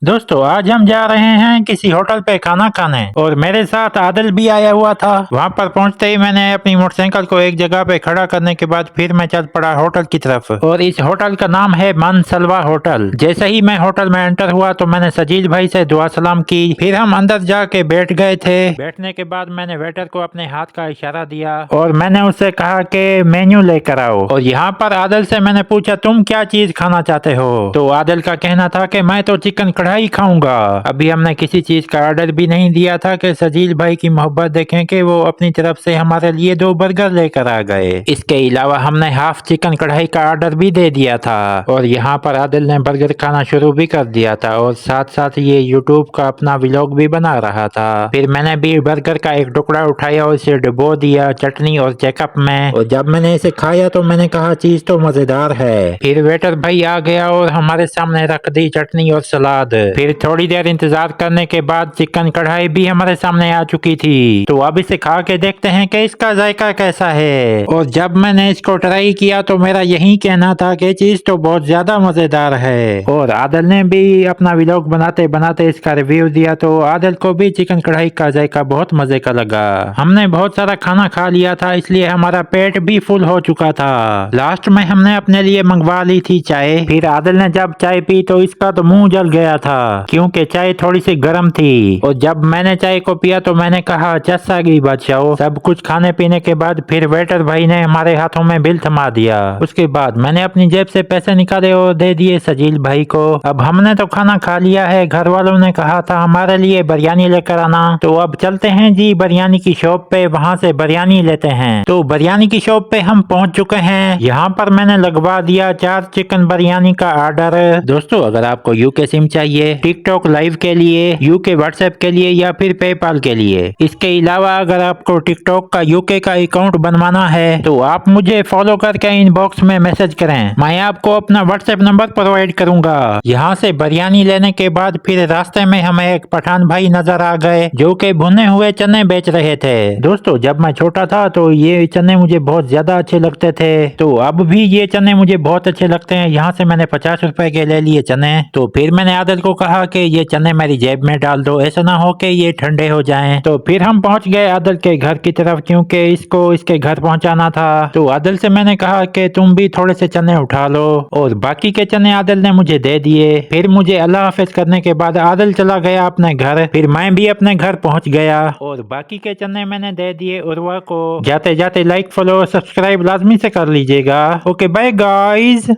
दोस्तों आज हम जा रहे हैं किसी होटल पे खाना खाने और मेरे साथ आदिल भी आया हुआ था। वहां पर पहुंचते ही मैंने अपनी मोटरसाइकिल को एक जगह पे खड़ा करने के बाद फिर मैं चल पड़ा होटल की तरफ और इस होटल का नाम है मनसलवा होटल। जैसे ही मैं होटल में एंटर हुआ तो मैंने सजील भाई से दुआ सलाम की, फिर हम अंदर जाके बैठ गए थे। बैठने के बाद मैंने वेटर को अपने हाथ का इशारा दिया और मैंने उससे कहा कि मेन्यू लेकर आओ। और यहाँ पर आदिल से मैंने पूछा तुम क्या चीज खाना चाहते हो, तो आदिल का कहना था कि मैं तो चिकन कढ़ाई खाऊंगा। अभी हमने किसी चीज का ऑर्डर भी नहीं दिया था कि सजील भाई की मोहब्बत देखें कि वो अपनी तरफ से हमारे लिए 2 बर्गर लेकर आ गए। इसके अलावा हमने हाफ चिकन कढ़ाई का ऑर्डर भी दे दिया था और यहाँ पर आदिल ने बर्गर खाना शुरू भी कर दिया था और साथ साथ ये यूट्यूब का अपना व्लॉग भी बना रहा था। फिर मैंने भी बर्गर का एक टुकड़ा उठाया और इसे डुबो दिया चटनी और चेकअप में, और जब मैंने इसे खाया तो मैंने कहा चीज तो मजेदार है। फिर वेटर भाई आ गया और हमारे सामने रख दी चटनी और सलाद। फिर थोड़ी देर इंतजार करने के बाद चिकन कढ़ाई भी हमारे सामने आ चुकी थी, तो अब इसे खा के देखते हैं कि इसका जायका कैसा है। और जब मैंने इसको ट्राई किया तो मेरा यही कहना था कि चीज तो बहुत ज्यादा मजेदार है। और आदिल ने भी अपना व्लॉग बनाते बनाते इसका रिव्यू दिया, तो आदिल को भी चिकन कढ़ाई का जायका बहुत मजे का लगा। हमने बहुत सारा खाना खा लिया था इसलिए हमारा पेट भी फुल हो चुका था। लास्ट में हमने अपने लिए मंगवा ली थी चाय। फिर आदिल ने जब चाय पी तो इसका तो मुंह जल गया था क्योंकि चाय थोड़ी सी गर्म थी। और जब मैंने चाय को पिया तो मैंने कहा चस्सा गई बादशाह। सब कुछ खाने पीने के बाद फिर वेटर भाई ने हमारे हाथों में बिल थमा दिया। उसके बाद मैंने अपनी जेब से पैसे निकाले और दे दिए सजील भाई को। अब हमने तो खाना खा लिया है, घर वालों ने कहा था हमारे लिए बिरयानी लेकर आना, तो अब चलते हैं जी बिरयानी की शॉप पे, वहाँ से बिरयानी लेते हैं। तो बिरयानी की शॉप पे हम पहुँच चुके हैं। यहाँ पर मैंने लगवा दिया 4 चिकन बिरयानी का ऑर्डर। दोस्तों अगर आपको यूके सिम चाहिए टिकटॉक लाइव के लिए, यूके व्हाट्सएप के लिए या फिर पेपाल के लिए, इसके अलावा अगर आपको टिकटॉक का यूके का अकाउंट बनवाना है तो आप मुझे फॉलो करके इनबॉक्स में मैसेज करें, मैं आपको अपना व्हाट्सएप नंबर प्रोवाइड करूंगा। यहाँ से बिरयानी लेने के बाद फिर रास्ते में हमें एक पठान भाई नजर आ गए जो कि भुने हुए चने बेच रहे थे। दोस्तों जब मैं छोटा था तो ये चने मुझे बहुत ज्यादा अच्छे लगते थे, तो अब भी ये चने मुझे बहुत अच्छे लगते हैं। यहाँ से मैंने 50 रुपए के ले लिए चने। तो फिर मैंने आदिल को कहा कि ये चने मेरी जेब में डाल दो, ऐसा ना हो कि ये ठंडे हो जाएं। तो फिर हम पहुंच गए आदिल के घर की तरफ क्योंकि इसको इसके घर पहुंचाना था। तो आदिल से मैंने कहा कि तुम भी थोड़े से चने उठा लो, और बाकी के चने आदिल ने मुझे दे दिए। फिर मुझे अल्लाह हाफिज करने के बाद आदिल चला गया अपने घर, फिर मैं भी अपने घर पहुंच गया और बाकी के चने मैंने दे दिए उर्वा को। जाते जाते लाइक फॉलो सब्सक्राइब लाजमी से कर लीजिएगा। Okay bye guys.